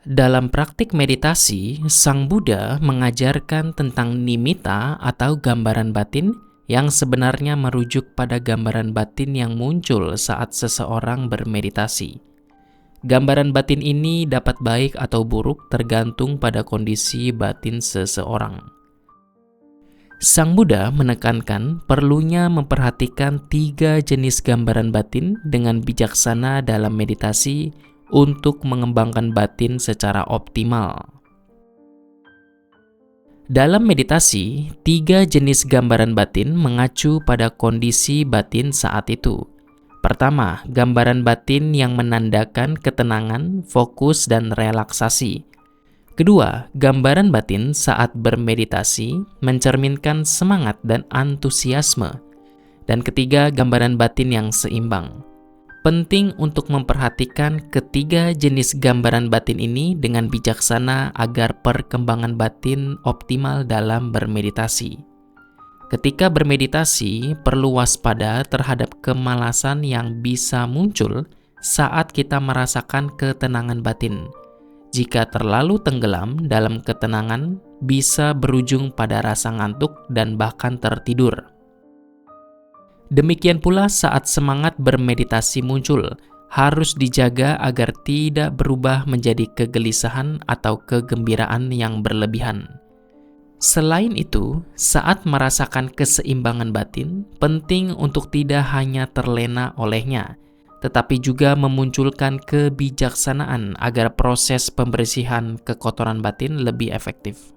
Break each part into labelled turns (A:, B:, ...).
A: Dalam praktik meditasi, Sang Buddha mengajarkan tentang nimitta atau gambaran batin yang sebenarnya merujuk pada gambaran batin yang muncul saat seseorang bermeditasi. Gambaran batin ini dapat baik atau buruk tergantung pada kondisi batin seseorang. Sang Buddha menekankan perlunya memperhatikan 3 jenis gambaran batin dengan bijaksana dalam meditasi untuk mengembangkan batin secara optimal. Dalam meditasi, 3 jenis gambaran batin mengacu pada kondisi batin saat itu. Pertama, gambaran batin yang menandakan ketenangan, fokus, dan relaksasi. Kedua, gambaran batin saat bermeditasi mencerminkan semangat dan antusiasme. Dan ketiga, gambaran batin yang seimbang. Penting untuk memperhatikan ketiga jenis gambaran batin ini dengan bijaksana agar perkembangan batin optimal dalam bermeditasi. Ketika bermeditasi, perlu waspada terhadap kemalasan yang bisa muncul saat kita merasakan ketenangan batin. Jika terlalu tenggelam dalam ketenangan, bisa berujung pada rasa ngantuk dan bahkan tertidur. Demikian pula saat semangat bermeditasi muncul, harus dijaga agar tidak berubah menjadi kegelisahan atau kegembiraan yang berlebihan. Selain itu, saat merasakan keseimbangan batin, penting untuk tidak hanya terlena olehnya, tetapi juga memunculkan kebijaksanaan agar proses pembersihan kekotoran batin lebih efektif.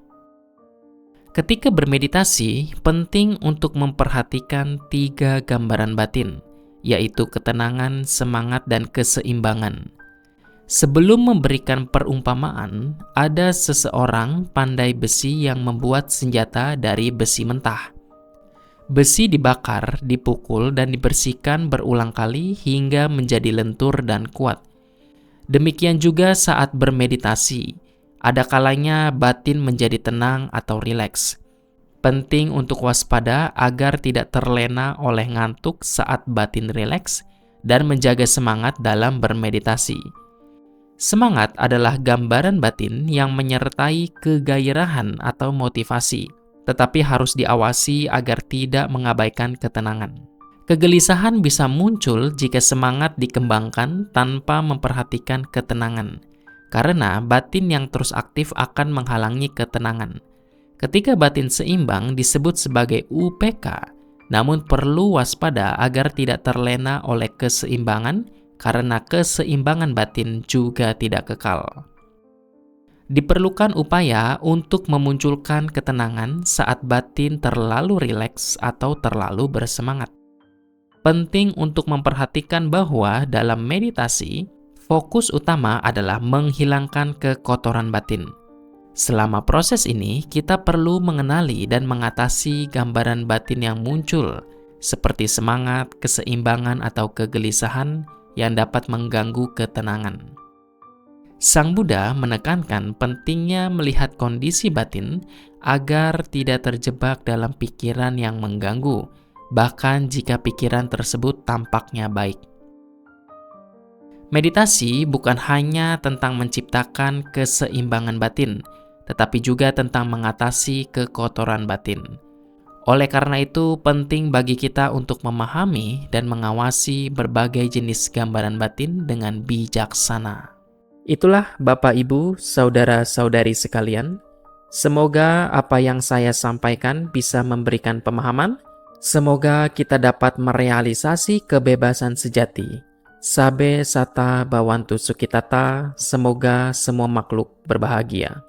A: Ketika bermeditasi, penting untuk memperhatikan 3 gambaran batin, yaitu ketenangan, semangat, dan keseimbangan. Sebelum memberikan perumpamaan, ada seseorang pandai besi yang membuat senjata dari besi mentah. Besi dibakar, dipukul, dan dibersihkan berulang kali hingga menjadi lentur dan kuat. Demikian juga saat bermeditasi. Ada kalanya batin menjadi tenang atau rileks. Penting untuk waspada agar tidak terlena oleh ngantuk saat batin rileks dan menjaga semangat dalam bermeditasi. Semangat adalah gambaran batin yang menyertai kegairahan atau motivasi, tetapi harus diawasi agar tidak mengabaikan ketenangan. Kegelisahan bisa muncul jika semangat dikembangkan tanpa memperhatikan ketenangan. Karena batin yang terus aktif akan menghalangi ketenangan. Ketika batin seimbang disebut sebagai UPK, namun perlu waspada agar tidak terlena oleh keseimbangan karena keseimbangan batin juga tidak kekal. Diperlukan upaya untuk memunculkan ketenangan saat batin terlalu rileks atau terlalu bersemangat. Penting untuk memperhatikan bahwa dalam meditasi, fokus utama adalah menghilangkan kekotoran batin. Selama proses ini, kita perlu mengenali dan mengatasi gambaran batin yang muncul, seperti semangat, keseimbangan, atau kegelisahan yang dapat mengganggu ketenangan. Sang Buddha menekankan pentingnya melihat kondisi batin agar tidak terjebak dalam pikiran yang mengganggu, bahkan jika pikiran tersebut tampaknya baik. Meditasi bukan hanya tentang menciptakan keseimbangan batin, tetapi juga tentang mengatasi kekotoran batin. Oleh karena itu, penting bagi kita untuk memahami dan mengawasi berbagai jenis gambaran batin dengan bijaksana. Itulah Bapak, Ibu, saudara-saudari sekalian. Semoga apa yang saya sampaikan bisa memberikan pemahaman. Semoga kita dapat merealisasi kebebasan sejati. Sabe Sata Bawantu Sukitata, semoga semua makhluk berbahagia.